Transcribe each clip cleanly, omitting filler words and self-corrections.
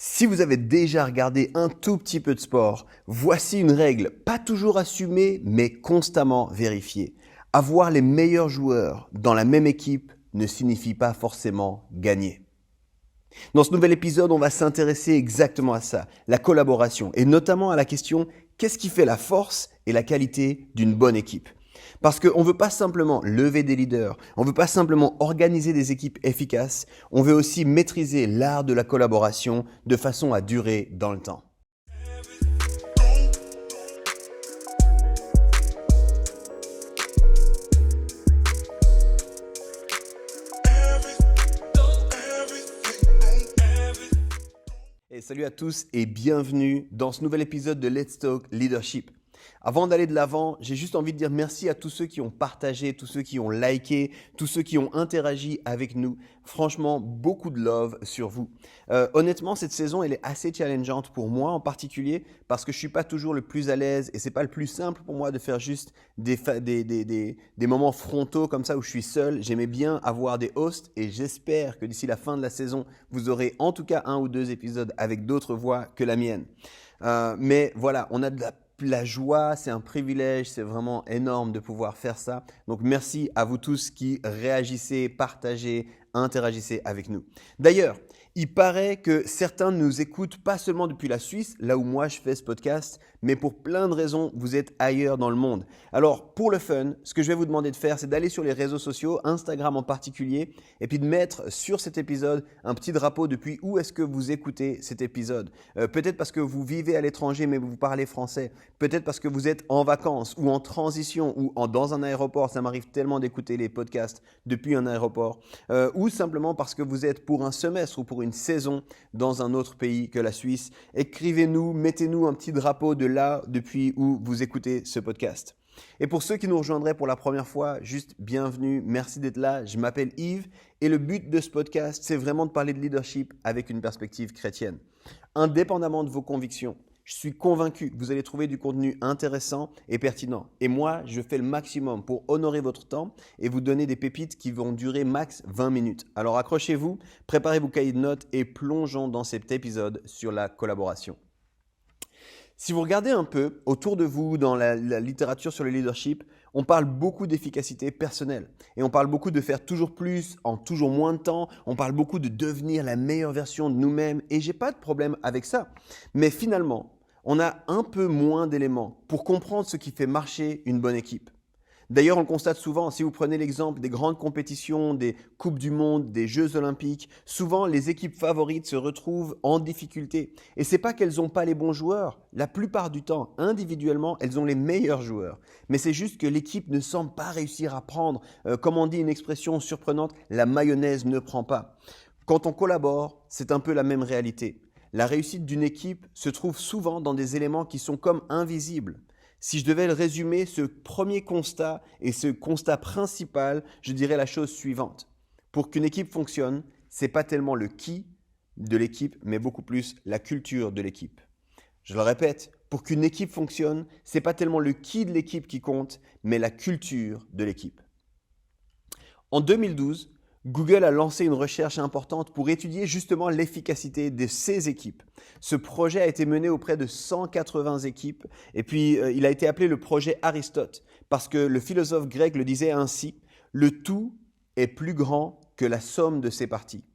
Si vous avez déjà regardé un tout petit peu de sport, voici une règle pas toujours assumée mais constamment vérifiée. Avoir les meilleurs joueurs dans la même équipe ne signifie pas forcément gagner. Dans ce nouvel épisode, on va s'intéresser exactement à ça, la collaboration, et notamment à la question qu'est-ce qui fait la force et la qualité d'une bonne équipe. Parce qu'on ne veut pas simplement lever des leaders, on ne veut pas simplement organiser des équipes efficaces, on veut aussi maîtriser l'art de la collaboration de façon à durer dans le temps. Et salut à tous et bienvenue dans ce nouvel épisode de Let's Talk Leadership. Avant d'aller de l'avant, j'ai juste envie de dire merci à tous ceux qui ont partagé, tous ceux qui ont liké, tous ceux qui ont interagi avec nous. Franchement, beaucoup de love sur vous. Honnêtement, cette saison, elle est assez challengeante pour moi en particulier parce que je ne suis pas toujours le plus à l'aise et ce n'est pas le plus simple pour moi de faire juste des moments frontaux comme ça où je suis seul. J'aimais bien avoir des hosts et j'espère que d'ici la fin de la saison, vous aurez en tout cas 1 ou 2 épisodes avec d'autres voix que la mienne. Mais voilà, on a de la joie, c'est un privilège, c'est vraiment énorme de pouvoir faire ça. Donc merci à vous tous qui réagissez, partagez, interagissez avec nous. D'ailleurs, il paraît que certains nous écoutent pas seulement depuis la Suisse, là où moi je fais ce podcast, mais pour plein de raisons, vous êtes ailleurs dans le monde. Alors pour le fun, ce que je vais vous demander de faire, c'est d'aller sur les réseaux sociaux, Instagram en particulier, et puis de mettre sur cet épisode un petit drapeau depuis où est-ce que vous écoutez cet épisode. Peut-être parce que vous vivez à l'étranger mais vous parlez français, peut-être parce que vous êtes en vacances ou en transition ou dans un aéroport, ça m'arrive tellement d'écouter les podcasts depuis un aéroport, ou simplement parce que vous êtes pour un semestre ou pour une saison dans un autre pays que la Suisse. Écrivez-nous, mettez-nous un petit drapeau de là depuis où vous écoutez ce podcast. Et pour ceux qui nous rejoindraient pour la première fois, juste bienvenue, merci d'être là. Je m'appelle Yves et le but de ce podcast, c'est vraiment de parler de leadership avec une perspective chrétienne. Indépendamment de vos convictions, je suis convaincu que vous allez trouver du contenu intéressant et pertinent. Et moi, je fais le maximum pour honorer votre temps et vous donner des pépites qui vont durer max 20 minutes. Alors accrochez-vous, préparez vos cahiers de notes et plongeons dans cet épisode sur la collaboration. Si vous regardez un peu autour de vous dans la littérature sur le leadership, on parle beaucoup d'efficacité personnelle et on parle beaucoup de faire toujours plus en toujours moins de temps. On parle beaucoup de devenir la meilleure version de nous-mêmes et j'ai pas de problème avec ça. Mais finalement, on a un peu moins d'éléments pour comprendre ce qui fait marcher une bonne équipe. D'ailleurs, on le constate souvent, si vous prenez l'exemple des grandes compétitions, des Coupes du Monde, des Jeux Olympiques, souvent les équipes favorites se retrouvent en difficulté. Et ce n'est pas qu'elles n'ont pas les bons joueurs. La plupart du temps, individuellement, elles ont les meilleurs joueurs. Mais c'est juste que l'équipe ne semble pas réussir à prendre, comme on dit une expression surprenante, la mayonnaise ne prend pas. Quand on collabore, c'est un peu la même réalité. La réussite d'une équipe se trouve souvent dans des éléments qui sont comme invisibles. Si je devais le résumer, ce premier constat et ce constat principal, je dirais la chose suivante. Pour qu'une équipe fonctionne, ce n'est pas tellement le qui de l'équipe, mais beaucoup plus la culture de l'équipe. Je le répète, pour qu'une équipe fonctionne, ce n'est pas tellement le qui de l'équipe qui compte, mais la culture de l'équipe. En 2012, Google a lancé une recherche importante pour étudier justement l'efficacité de ses équipes. Ce projet a été mené auprès de 180 équipes et puis il a été appelé le projet Aristote parce que le philosophe grec le disait ainsi, le tout est plus grand que la somme de ses parties.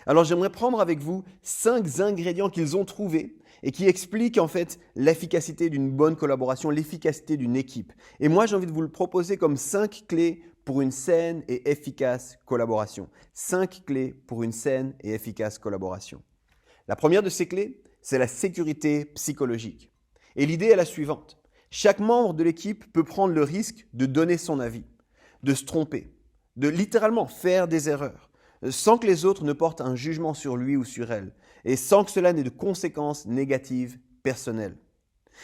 Alors j'aimerais prendre avec vous 5 ingrédients qu'ils ont trouvés et qui expliquent en fait l'efficacité d'une bonne collaboration, l'efficacité d'une équipe. Et moi j'ai envie de vous le proposer comme 5 clés pour une saine et efficace collaboration. 5 clés pour une saine et efficace collaboration. La première de ces clés, c'est la sécurité psychologique. Et l'idée est la suivante. Chaque membre de l'équipe peut prendre le risque de donner son avis, de se tromper, de littéralement faire des erreurs, sans que les autres ne portent un jugement sur lui ou sur elle, et sans que cela n'ait de conséquences négatives personnelles.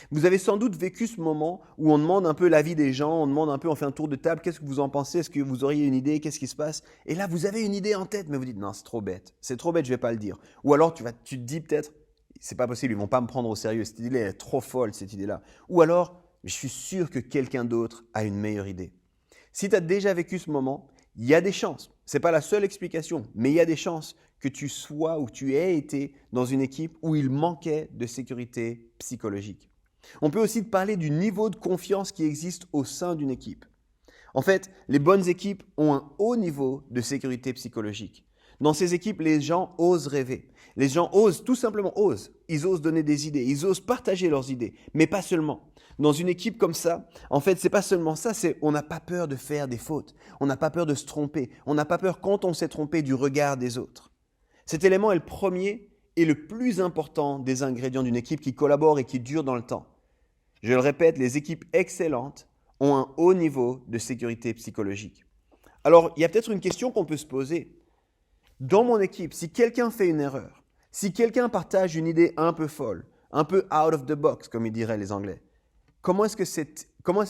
Vous avez sans doute vécu ce moment où on demande un peu l'avis des gens, on demande un peu, on fait un tour de table, qu'est-ce que vous en pensez, est-ce que vous auriez une idée, qu'est-ce qui se passe? Et là, vous avez une idée en tête, mais vous dites non, c'est trop bête, je ne vais pas le dire. Ou alors tu te dis peut-être, c'est pas possible, ils vont pas me prendre au sérieux, cette idée est trop folle, cette idée-là. Ou alors, je suis sûr que quelqu'un d'autre a une meilleure idée. Si tu as déjà vécu ce moment, il y a des chances, ce n'est pas la seule explication, mais il y a des chances que tu sois ou tu aies été dans une équipe où il manquait de sécurité psychologique. On peut aussi parler du niveau de confiance qui existe au sein d'une équipe. En fait, les bonnes équipes ont un haut niveau de sécurité psychologique. Dans ces équipes, les gens osent rêver. Les gens osent, tout simplement osent. Ils osent donner des idées, ils osent partager leurs idées, mais pas seulement. Dans une équipe comme ça, en fait, c'est pas seulement ça, c'est on n'a pas peur de faire des fautes, on n'a pas peur de se tromper, on n'a pas peur quand on s'est trompé du regard des autres. Cet élément est le premier et le plus important des ingrédients d'une équipe qui collabore et qui dure dans le temps. Je le répète, les équipes excellentes ont un haut niveau de sécurité psychologique. Alors, il y a peut-être une question qu'on peut se poser. Dans mon équipe, si quelqu'un fait une erreur, si quelqu'un partage une idée un peu folle, un peu out of the box, comme ils diraient les Anglais, comment est-ce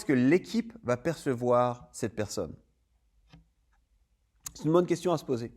que l'équipe va percevoir cette personne? C'est une bonne question à se poser.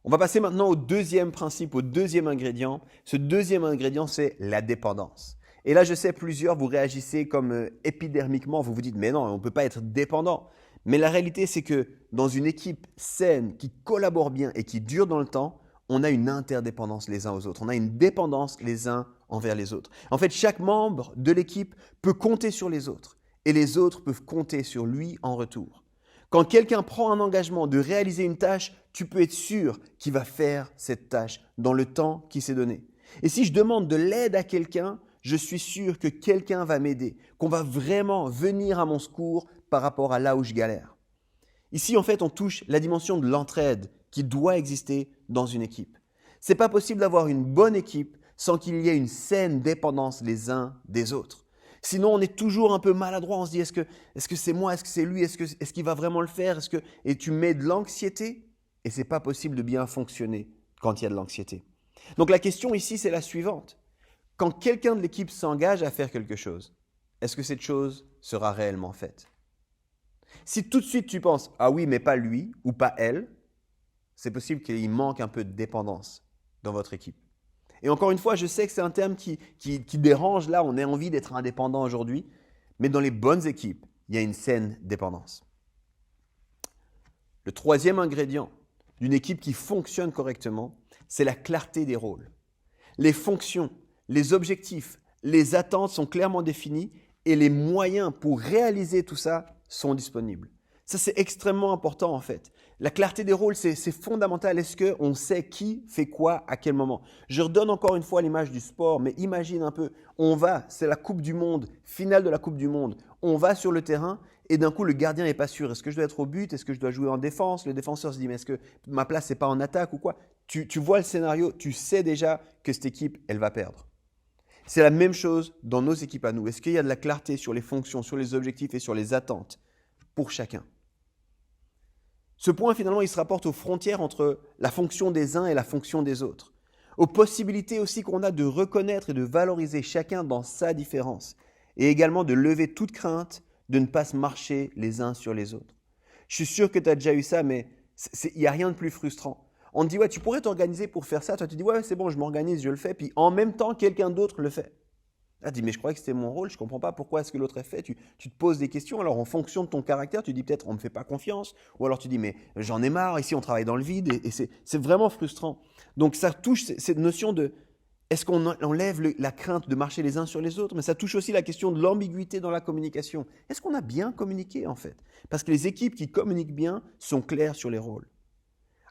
On va passer maintenant au deuxième principe, au deuxième ingrédient. Ce deuxième ingrédient, c'est la dépendance. Et là, je sais, plusieurs, vous réagissez comme épidermiquement, vous vous dites, mais non, on ne peut pas être dépendant. Mais la réalité, c'est que dans une équipe saine, qui collabore bien et qui dure dans le temps, on a une interdépendance les uns aux autres. On a une dépendance les uns envers les autres. En fait, chaque membre de l'équipe peut compter sur les autres et les autres peuvent compter sur lui en retour. Quand quelqu'un prend un engagement de réaliser une tâche, tu peux être sûr qu'il va faire cette tâche dans le temps qui s'est donné. Et si je demande de l'aide à quelqu'un, je suis sûr que quelqu'un va m'aider, qu'on va vraiment venir à mon secours par rapport à là où je galère. Ici, en fait, on touche la dimension de l'entraide qui doit exister dans une équipe. Ce n'est pas possible d'avoir une bonne équipe sans qu'il y ait une saine dépendance les uns des autres. Sinon, on est toujours un peu maladroit. On se dit, est-ce que c'est moi? Est-ce que c'est lui? Est-ce qu'il va vraiment le faire? Et tu mets de l'anxiété et ce n'est pas possible de bien fonctionner quand il y a de l'anxiété. Donc la question ici, c'est la suivante. Quand quelqu'un de l'équipe s'engage à faire quelque chose, est-ce que cette chose sera réellement faite? Si tout de suite tu penses « Ah oui, mais pas lui ou pas elle », c'est possible qu'il manque un peu de dépendance dans votre équipe. Et encore une fois, je sais que c'est un terme qui dérange là, on a envie d'être indépendant aujourd'hui, mais dans les bonnes équipes, il y a une saine dépendance. Le troisième ingrédient d'une équipe qui fonctionne correctement, c'est la clarté des rôles. Les fonctions, les objectifs, les attentes sont clairement définis et les moyens pour réaliser tout ça sont disponibles. Ça, c'est extrêmement important en fait. La clarté des rôles, c'est fondamental. Est-ce qu'on sait qui fait quoi à quel moment? Je redonne encore une fois l'image du sport, mais imagine un peu, c'est la Coupe du Monde, finale de la Coupe du Monde, on va sur le terrain et d'un coup le gardien n'est pas sûr. Est-ce que je dois être au but? Est-ce que je dois jouer en défense? Le défenseur se dit, mais est-ce que ma place n'est pas en attaque ou quoi? Tu vois le scénario, tu sais déjà que cette équipe, elle va perdre. C'est la même chose dans nos équipes à nous. Est-ce qu'il y a de la clarté sur les fonctions, sur les objectifs et sur les attentes pour chacun? Ce point, finalement, il se rapporte aux frontières entre la fonction des uns et la fonction des autres, aux possibilités aussi qu'on a de reconnaître et de valoriser chacun dans sa différence, et également de lever toute crainte de ne pas se marcher les uns sur les autres. Je suis sûr que tu as déjà eu ça, mais il n'y a rien de plus frustrant. On te dit, ouais, tu pourrais t'organiser pour faire ça. Toi, tu dis, ouais, c'est bon, je m'organise, je le fais. Puis en même temps, quelqu'un d'autre le fait. Ah, tu dis, mais je croyais que c'était mon rôle, je ne comprends pas pourquoi est-ce que l'autre est fait. Tu te poses des questions, alors en fonction de ton caractère, tu dis peut-être on ne me fait pas confiance, ou alors tu dis, mais j'en ai marre, ici on travaille dans le vide, et c'est vraiment frustrant. Donc ça touche cette notion de, est-ce qu'on enlève la crainte de marcher les uns sur les autres, mais ça touche aussi la question de l'ambiguïté dans la communication. Est-ce qu'on a bien communiqué en fait? Parce que les équipes qui communiquent bien sont claires sur les rôles.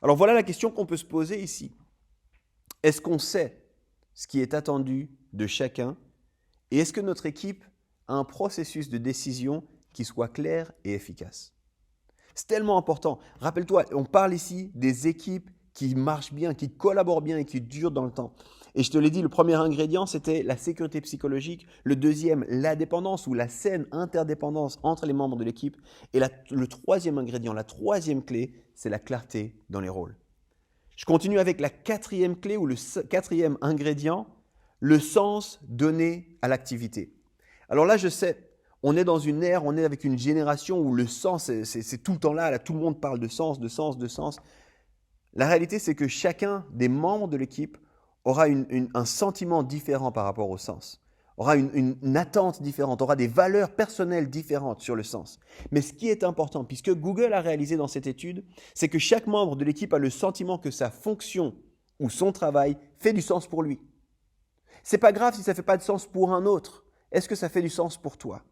Alors voilà la question qu'on peut se poser ici. Est-ce qu'on sait ce qui est attendu de chacun? Et est-ce que notre équipe a un processus de décision qui soit clair et efficace? C'est tellement important. Rappelle-toi, on parle ici des équipes qui marchent bien, qui collaborent bien et qui durent dans le temps. Et je te l'ai dit, le premier ingrédient, c'était la sécurité psychologique. Le deuxième, la dépendance ou la saine interdépendance entre les membres de l'équipe. Et le troisième ingrédient, la troisième clé, c'est la clarté dans les rôles. Je continue avec la quatrième clé ou le quatrième ingrédient, le sens donné à l'activité. Alors là, je sais, on est dans une ère, on est avec une génération où le sens, c'est tout le temps là, tout le monde parle de sens, de sens, de sens. La réalité, c'est que chacun des membres de l'équipe aura un sentiment différent par rapport au sens. aura une attente différente, aura des valeurs personnelles différentes sur le sens. Mais ce qui est important, puisque Google a réalisé dans cette étude, c'est que chaque membre de l'équipe a le sentiment que sa fonction ou son travail fait du sens pour lui. C'est pas grave si ça ne fait pas de sens pour un autre. Est-ce que ça fait du sens pour toi?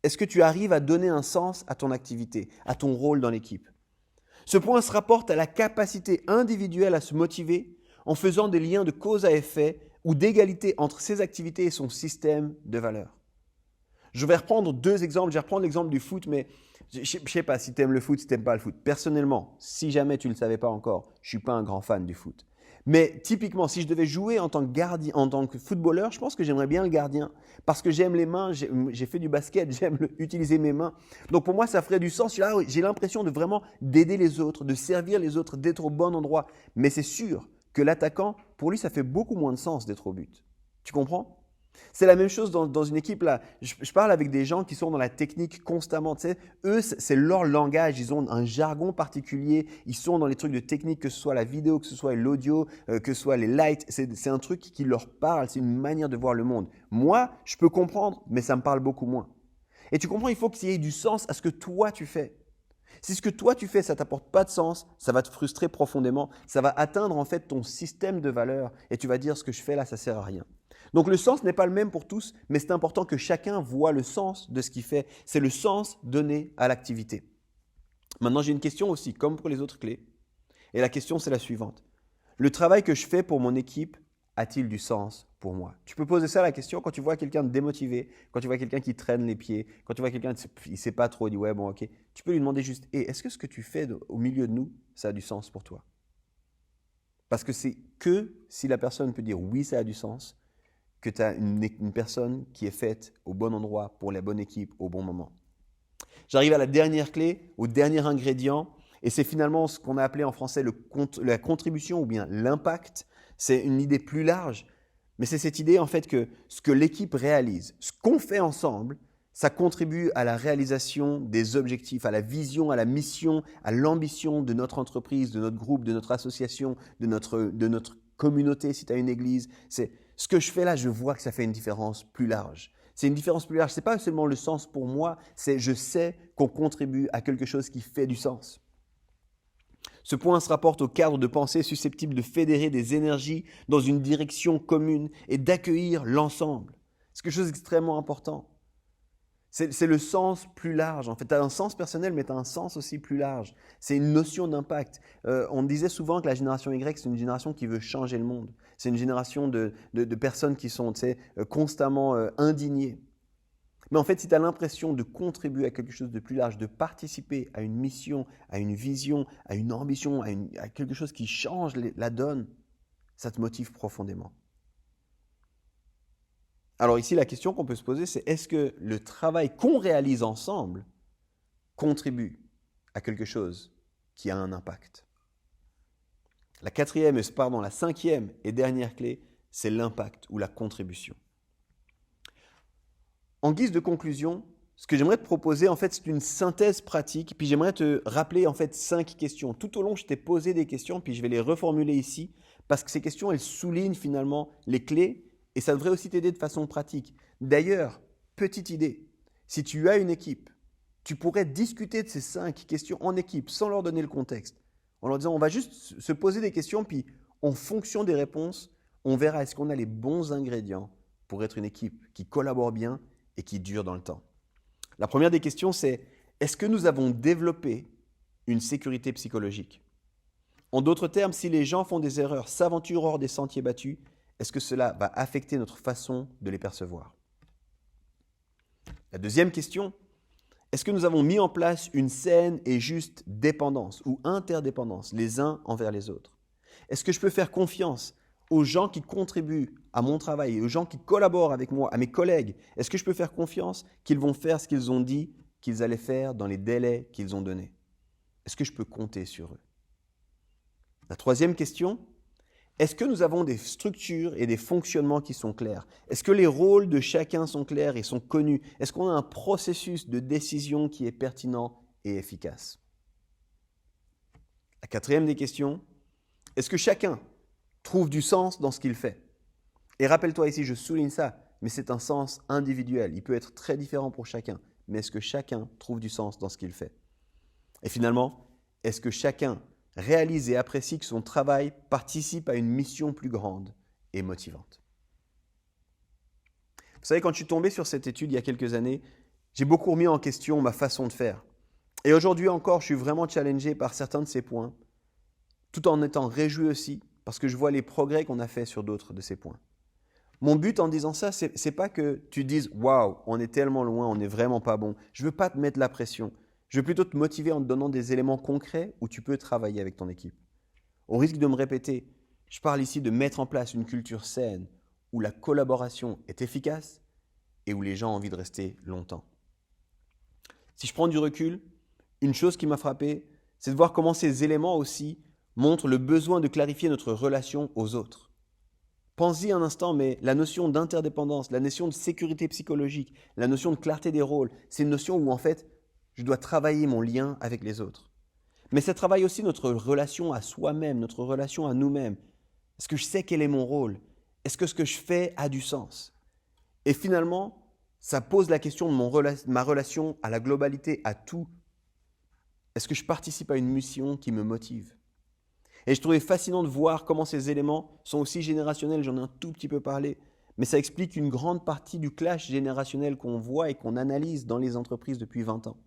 Est-ce que tu arrives à donner un sens à ton activité, à ton rôle dans l'équipe? Ce point se rapporte à la capacité individuelle à se motiver en faisant des liens de cause à effet ou d'égalité entre ses activités et son système de valeurs. Je vais reprendre deux exemples. Je vais reprendre l'exemple du foot, mais je ne sais pas si tu aimes le foot, si tu n'aimes pas le foot. Personnellement, si jamais tu ne le savais pas encore, je ne suis pas un grand fan du foot. Mais typiquement, si je devais jouer en tant que gardien, en tant que footballeur, je pense que j'aimerais bien le gardien parce que j'aime les mains, j'ai fait du basket, j'aime utiliser mes mains. Donc pour moi, ça ferait du sens. J'ai l'impression de vraiment d'aider les autres, de servir les autres, d'être au bon endroit. Mais c'est sûr que l'attaquant, pour lui, ça fait beaucoup moins de sens d'être au but. Tu comprends? C'est la même chose dans une équipe là. Je parle avec des gens qui sont dans la technique constamment. Tu sais, eux, c'est leur langage. Ils ont un jargon particulier. Ils sont dans les trucs de technique, que ce soit la vidéo, que ce soit l'audio, que ce soit les lights. C'est un truc qui leur parle. C'est une manière de voir le monde. Moi, je peux comprendre, mais ça me parle beaucoup moins. Et tu comprends, il faut qu'il y ait du sens à ce que toi tu fais. Si ce que toi tu fais, ça ne t'apporte pas de sens, ça va te frustrer profondément. Ça va atteindre en fait ton système de valeurs et tu vas dire ce que je fais là, ça ne sert à rien. Donc le sens n'est pas le même pour tous, mais c'est important que chacun voit le sens de ce qu'il fait. C'est le sens donné à l'activité. Maintenant, j'ai une question aussi, comme pour les autres clés. Et la question, c'est la suivante. Le travail que je fais pour mon équipe a-t-il du sens pour moi? Tu peux poser ça la question quand tu vois quelqu'un de démotivé, quand tu vois quelqu'un qui traîne les pieds, quand tu vois quelqu'un qui ne sait pas trop, il dit ouais, bon, ok. Tu peux lui demander juste, est-ce que ce que tu fais au milieu de nous, ça a du sens pour toi? Parce que c'est que si la personne peut dire oui, ça a du sens, que tu as une personne qui est faite au bon endroit, pour la bonne équipe, au bon moment. J'arrive à la dernière clé, au dernier ingrédient, et c'est finalement ce qu'on a appelé en français la contribution ou bien l'impact. C'est une idée plus large, mais c'est cette idée en fait que ce que l'équipe réalise, ce qu'on fait ensemble, ça contribue à la réalisation des objectifs, à la vision, à la mission, à l'ambition de notre entreprise, de notre groupe, de notre association, de notre communauté si tu as une église. C'est ce que je fais là, je vois que ça fait une différence plus large. C'est une différence plus large. Ce n'est pas seulement le sens pour moi, c'est je sais qu'on contribue à quelque chose qui fait du sens. Ce point se rapporte au cadre de pensée susceptible de fédérer des énergies dans une direction commune et d'accueillir l'ensemble. C'est quelque chose d'extrêmement important. C'est le sens plus large. En fait, tu as un sens personnel, mais tu as un sens aussi plus large. C'est une notion d'impact. On disait souvent que la génération Y, c'est une génération qui veut changer le monde. C'est une génération de personnes qui sont constamment indignées. Mais en fait, si tu as l'impression de contribuer à quelque chose de plus large, de participer à une mission, à une vision, à une ambition, à quelque chose qui change la donne, ça te motive profondément. Alors ici, la question qu'on peut se poser, c'est est-ce que le travail qu'on réalise ensemble contribue à quelque chose qui a un impact? La quatrième, pardon, la cinquième et dernière clé, c'est l'impact ou la contribution. En guise de conclusion, ce que j'aimerais te proposer, en fait, c'est une synthèse pratique. Puis j'aimerais te rappeler, en fait, 5 questions. Tout au long, je t'ai posé des questions, puis je vais les reformuler ici, parce que ces questions, elles soulignent finalement les clés, et ça devrait aussi t'aider de façon pratique. D'ailleurs, petite idée, si tu as une équipe, tu pourrais discuter de ces 5 questions en équipe, sans leur donner le contexte, en leur disant, on va juste se poser des questions, puis en fonction des réponses, on verra est-ce qu'on a les bons ingrédients pour être une équipe qui collabore bien et qui dure dans le temps. La première des questions, c'est est-ce que nous avons développé une sécurité psychologique? En d'autres termes, si les gens font des erreurs, s'aventurent hors des sentiers battus, est-ce que cela va affecter notre façon de les percevoir? La deuxième question, est-ce que nous avons mis en place une saine et juste dépendance ou interdépendance les uns envers les autres? Est-ce que je peux faire confiance aux gens qui contribuent à mon travail, aux gens qui collaborent avec moi, à mes collègues? Est-ce que je peux faire confiance qu'ils vont faire ce qu'ils ont dit qu'ils allaient faire dans les délais qu'ils ont donnés? Est-ce que je peux compter sur eux? La troisième question, est-ce que nous avons des structures et des fonctionnements qui sont clairs? Est-ce que les rôles de chacun sont clairs et sont connus? Est-ce qu'on a un processus de décision qui est pertinent et efficace? La quatrième des questions, est-ce que chacun trouve du sens dans ce qu'il fait? Et rappelle-toi ici, je souligne ça, mais c'est un sens individuel. Il peut être très différent pour chacun, mais est-ce que chacun trouve du sens dans ce qu'il fait? Et finalement, est-ce que chacun réalise et apprécie que son travail participe à une mission plus grande et motivante? Vous savez, quand je suis tombé sur cette étude il y a quelques années, j'ai beaucoup remis en question ma façon de faire. Et aujourd'hui encore, je suis vraiment challengé par certains de ces points, tout en étant réjoui aussi, parce que je vois les progrès qu'on a fait sur d'autres de ces points. Mon but en disant ça, c'est pas que tu dises « Waouh, on est tellement loin, on n'est vraiment pas bon ». Je veux pas te mettre la pression. Je veux plutôt te motiver en te donnant des éléments concrets où tu peux travailler avec ton équipe. Au risque de me répéter, je parle ici de mettre en place une culture saine où la collaboration est efficace et où les gens ont envie de rester longtemps. Si je prends du recul, une chose qui m'a frappé, c'est de voir comment ces éléments aussi montrent le besoin de clarifier notre relation aux autres. Pense-y un instant, mais la notion d'interdépendance, la notion de sécurité psychologique, la notion de clarté des rôles, c'est une notion où en fait, je dois travailler mon lien avec les autres. Mais ça travaille aussi notre relation à soi-même, notre relation à nous-mêmes. Est-ce que je sais quel est mon rôle? Est-ce que ce que je fais a du sens? Et finalement, ça pose la question de ma relation à la globalité, à tout. Est-ce que je participe à une mission qui me motive? Et je trouvais fascinant de voir comment ces éléments sont aussi générationnels, j'en ai un tout petit peu parlé, mais ça explique une grande partie du clash générationnel qu'on voit et qu'on analyse dans les entreprises depuis 20 ans.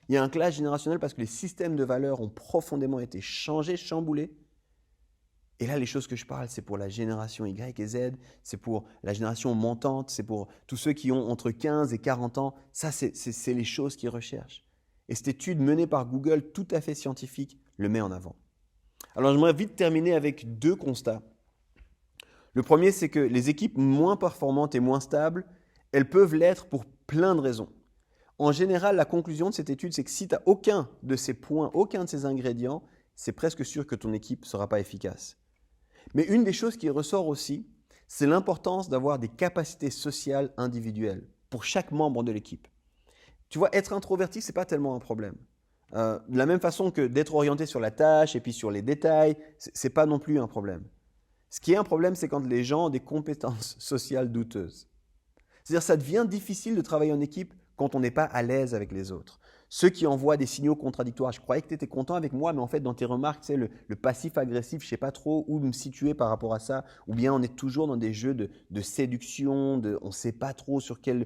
Il y a un clash générationnel parce que les systèmes de valeurs ont profondément été changés, chamboulés. Et là, les choses que je parle, c'est pour la génération Y et Z, c'est pour la génération montante, c'est pour tous ceux qui ont entre 15 et 40 ans. Ça, c'est les choses qu'ils recherchent. Et cette étude menée par Google, tout à fait scientifique, le met en avant. Alors, j'aimerais vite terminer avec 2 constats. Le premier, c'est que les équipes moins performantes et moins stables, elles peuvent l'être pour plein de raisons. En général, la conclusion de cette étude, c'est que si tu n'as aucun de ces points, aucun de ces ingrédients, c'est presque sûr que ton équipe ne sera pas efficace. Mais une des choses qui ressort aussi, c'est l'importance d'avoir des capacités sociales individuelles pour chaque membre de l'équipe. Tu vois, être introverti, ce n'est pas tellement un problème. De la même façon que d'être orienté sur la tâche et puis sur les détails, ce n'est pas non plus un problème. Ce qui est un problème, c'est quand les gens ont des compétences sociales douteuses. C'est-à-dire ça devient difficile de travailler en équipe quand on n'est pas à l'aise avec les autres. Ceux qui envoient des signaux contradictoires, je croyais que tu étais content avec moi, mais en fait dans tes remarques, c'est le passif-agressif, je ne sais pas trop où me situer par rapport à ça, ou bien on est toujours dans des jeux de séduction, on ne sait pas trop sur quel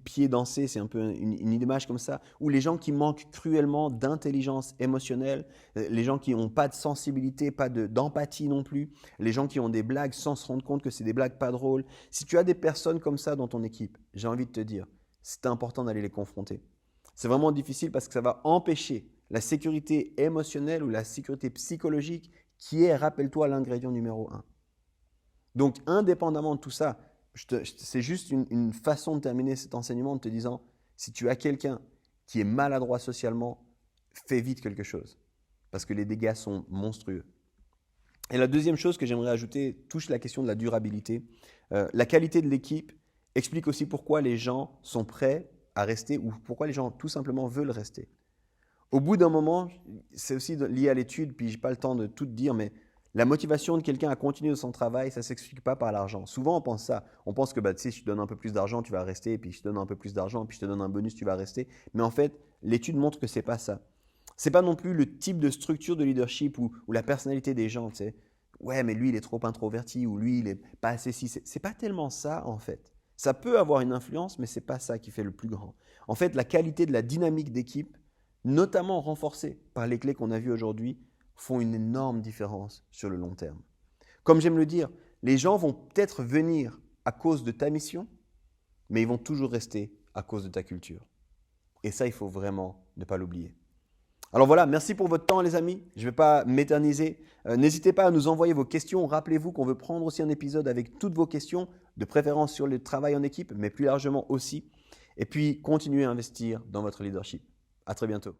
pied danser, c'est un peu une image comme ça, ou les gens qui manquent cruellement d'intelligence émotionnelle, les gens qui n'ont pas de sensibilité, pas d'empathie non plus, les gens qui ont des blagues sans se rendre compte que c'est des blagues pas drôles. Si tu as des personnes comme ça dans ton équipe, j'ai envie de te dire, c'est important d'aller les confronter. C'est vraiment difficile parce que ça va empêcher la sécurité émotionnelle ou la sécurité psychologique qui est, rappelle-toi, l'ingrédient numéro 1. Donc, indépendamment de tout ça, c'est juste une façon de terminer cet enseignement en te disant, si tu as quelqu'un qui est maladroit socialement, fais vite quelque chose parce que les dégâts sont monstrueux. Et la deuxième chose que j'aimerais ajouter touche la question de la durabilité. La qualité de l'équipe explique aussi pourquoi les gens sont prêts à rester ou pourquoi les gens tout simplement veulent rester. Au bout d'un moment, c'est aussi lié à l'étude, puis je n'ai pas le temps de tout te dire, mais la motivation de quelqu'un à continuer son travail, ça ne s'explique pas par l'argent. Souvent, on pense ça. On pense que si je te donne un peu plus d'argent, tu vas rester, puis je te donne un peu plus d'argent, puis je te donne un bonus, tu vas rester. Mais en fait, l'étude montre que ce n'est pas ça. Ce n'est pas non plus le type de structure de leadership ou la personnalité des gens. Tu sais. Ouais, mais lui, il est trop introverti, ou lui, il n'est pas assez si. Ce n'est pas tellement ça, en fait. Ça peut avoir une influence, mais ce n'est pas ça qui fait le plus grand. En fait, la qualité de la dynamique d'équipe, notamment renforcée par les clés qu'on a vues aujourd'hui, font une énorme différence sur le long terme. Comme j'aime le dire, les gens vont peut-être venir à cause de ta mission, mais ils vont toujours rester à cause de ta culture. Et ça, il faut vraiment ne pas l'oublier. Alors voilà, merci pour votre temps les amis, je ne vais pas m'éterniser. N'hésitez pas à nous envoyer vos questions. Rappelez-vous qu'on veut prendre aussi un épisode avec toutes vos questions, de préférence sur le travail en équipe, mais plus largement aussi. Et puis, continuez à investir dans votre leadership. À très bientôt.